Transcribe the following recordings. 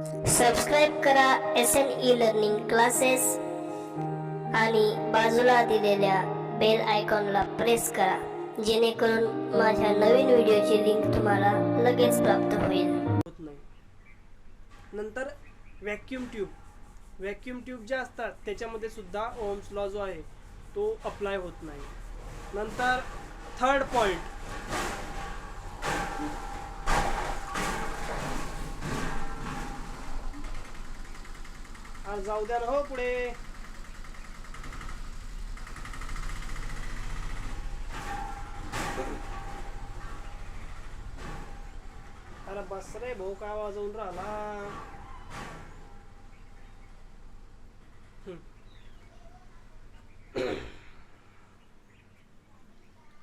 Subscribe करा SNE learning classes आणि बाजूला दिलेल्या बेल आयकॉनला प्रेस करा, जेणेकरून माझ्या नवीन व्हिडिओची लिंक तुम्हाला लगेच प्राप्त होईल. नंतर व्हॅक्यूम ट्यूब ज्या असतात त्याच्यामध्ये सुद्धा ओम्स लॉ जो आहे तो अप्लाय होत नाही. नंतर थर्ड पॉइंट, जाऊ द्या ना हो पुढे. अरे बस रे भाऊ, काय वाजवून राहिला.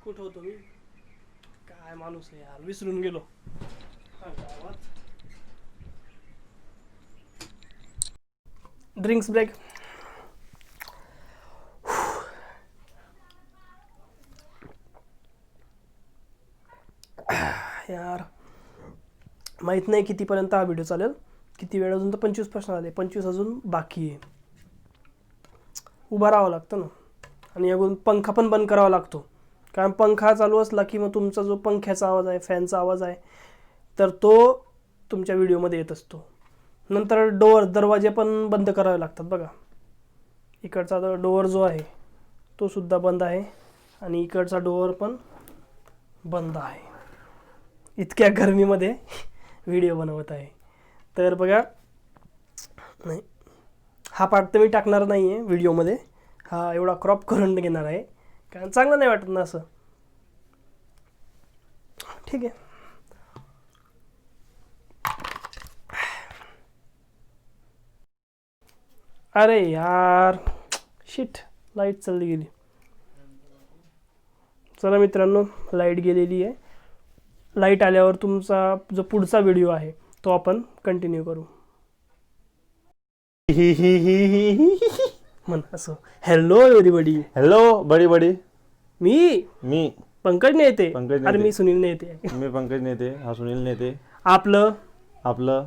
कुठं होतो मी, काय माणूस आहे यार, विसरून गेलो. Drinks break. यार माहित नाही कितीपर्यंत हा व्हिडिओ चालेल, किती वेळ. अजून तर 25 प्रश्न आले, 25 अजून बाकी आहे. उभा राहावं लागतं ना, आणि अजून पंखा पण बंद करावा लागतो, कारण पंखा चालू असला की मग तुमचा जो पंख्याचा आवाज आहे, फॅनचा आवाज आहे, तर तो तुमच्या व्हिडिओमध्ये येत असतो. नंतर दरवाजे पण बंद करावे लागतात बघा. इकडचा डोअर जो आहे तो सुद्धा बंद आहे, आणि इकडचा डोअर पण बंद आहे. इतक्या गरमीमध्ये व्हिडिओ बनवत आहे. तर बघा, नाही हा पार्ट तर मी टाकणार नाही आहे व्हिडिओमध्ये, हा एवढा क्रॉप करून घेणार आहे, कारण चांगलं नाही वाटत ना असं. ठीक आहे. अरे यार शिट, लाईट चालली गेली. चला मित्रांनो, लाईट गेलेली आहे. लाईट आल्यावर तुमचा जो पुढचा व्हिडिओ आहे तो आपण कंटिन्यू करू. म्हण असं, हॅलो एव्हरीबडी. हॅलो बडी बडी. मी पंकज नेते. अरे मी सुनील नेते. मी पंकज नेते, हा सुनील नेते. आपलं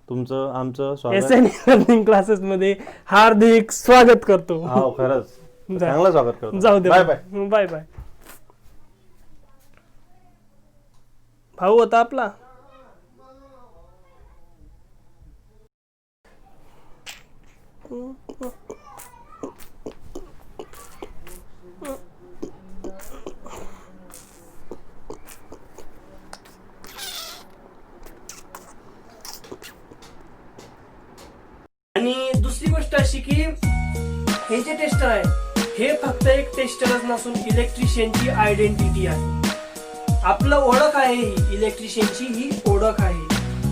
तुमचं आमचं स्वागत SNE लर्निंग क्लासेस मध्ये हार्दिक स्वागत करतो. हो खरंच चांगलं स्वागत करतो. जाऊ दे, बाय बाय बाय बाय. भाऊ होता आपला. आणि दुसरी गोष्ट अशी की हे जे टेस्टर आहे हे फक्त एक टेस्टरच नसून इलेक्ट्रिशियनची आयडेंटिटी आहे. आपलं ओळख आहे, ही इलेक्ट्रिशियनची ही ओळख आहे.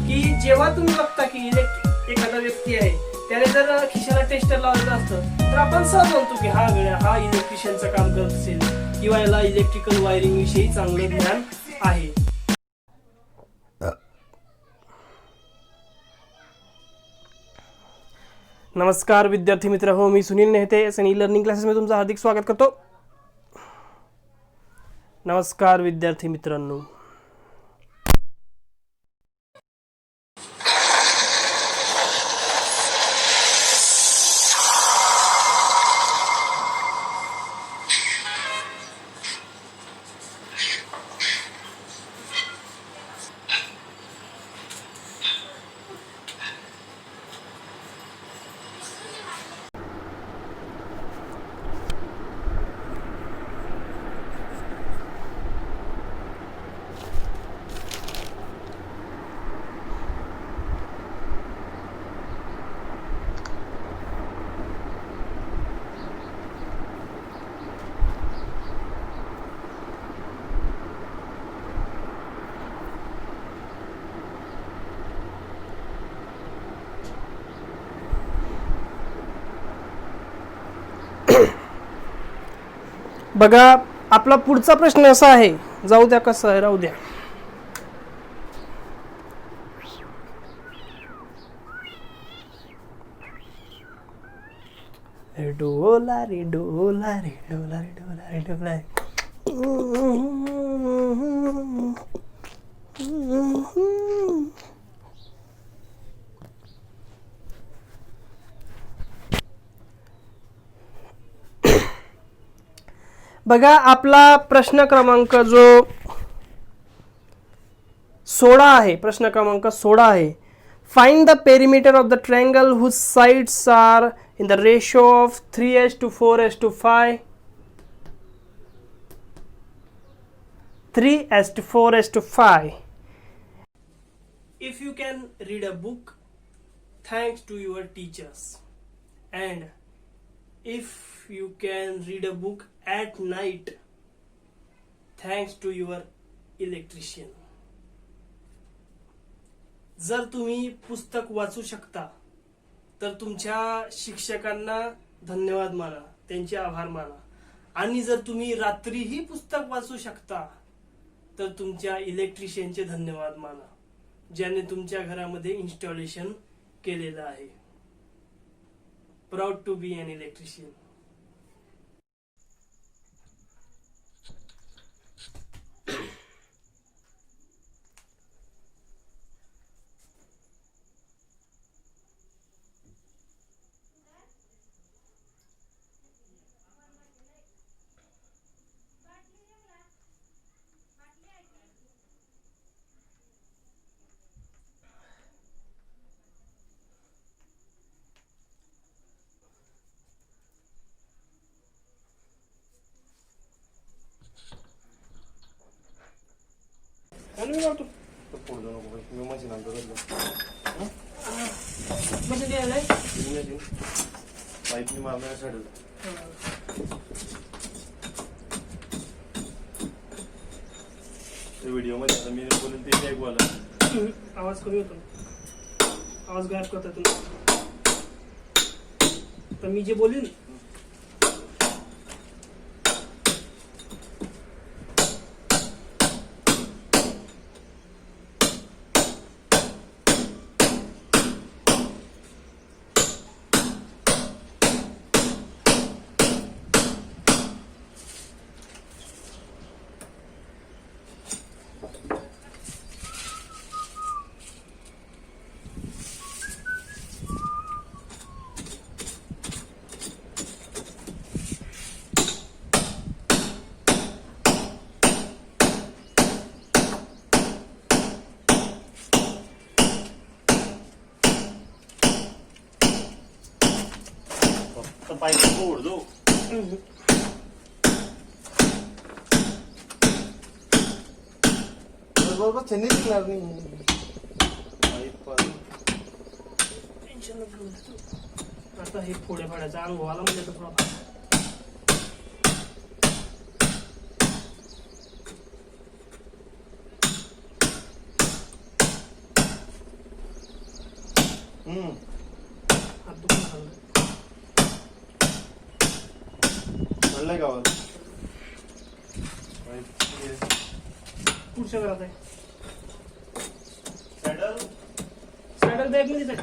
की जेव्हा तुम्ही बघता की एखादा व्यक्ती आहे, त्याने जर खिशाला टेस्टर लावलेलं असतं तर आपण सहज म्हणतो की हा इलेक्ट्रिशियनचं काम करत असेल, किंवा याला इलेक्ट्रिकल वायरिंग विषयी चांगलं ज्ञान आहे. नमस्कार विद्यार्थी मित्र हो, मी सुनील नेहते, SNE लर्निंग क्लासेसमध्ये तुमचं हार्दिक स्वागत करतो. नमस्कार विद्यार्थी मित्रांनो. बघा, आपला पुढचा प्रश्न असा आहे, जाऊ द्या कसं आहे राहू द्या. रे डोला रे डोला रे डोला रे डोला रे डोला. बघा आपला प्रश्न क्रमांक जो 16 आहे, प्रश्न क्रमांक 16 आहे. Find the perimeter of the triangle whose sides are in the ratio of 3:4:5. 3:4:5. If you can read a book, thanks to your teachers, and if you can read a book at night, thanks to your electrician. जर तुम्ही पुस्तक वाचू शकता तर तुमच्या शिक्षकांना धन्यवाद माना, त्यांचे आभार माना. आणि जर तुम्ही रात्रीही पुस्तक वाचू शकता तर तुमच्या इलेक्ट्रिशियनचे धन्यवाद माना, ज्याने तुमच्या घरामध्ये इन्स्टॉलेशन केलेलं आहे. Proud to be an electrician. Video मध्ये मी बोलेल ते एक बोला. आवाज कमी होतो, आवाज गायब करता तुम्ही. तर मी जे बोलीन पाहिजे बोर्ड दो बरोबर त्यांनी निघणार नाही. टेन्शन नको घेऊ. आता हे फोडे फाडायचा अनुभव आला म्हणजे थोडा हात दुखून खाल्लं. म्हणलंय गावात पुढच्या घरात आहे सॅडल सॅडल बॅग मध्ये